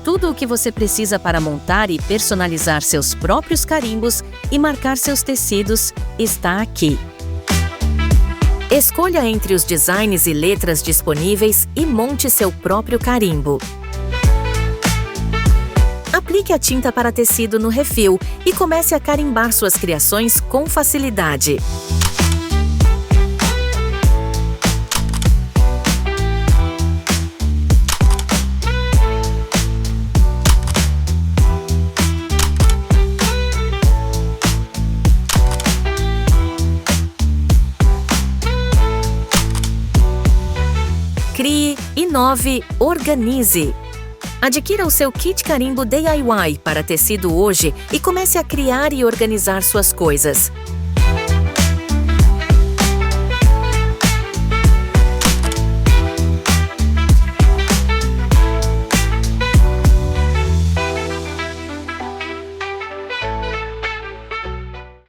Tudo o que você precisa para montar e personalizar seus próprios carimbos e marcar seus tecidos está aqui. Escolha entre os designs e letras disponíveis e monte seu próprio carimbo. Aplique a tinta para tecido no refil e comece a carimbar suas criações com facilidade. Crie, inove, organize. Adquira o seu kit carimbo DIY para tecido hoje e comece a criar e organizar suas coisas.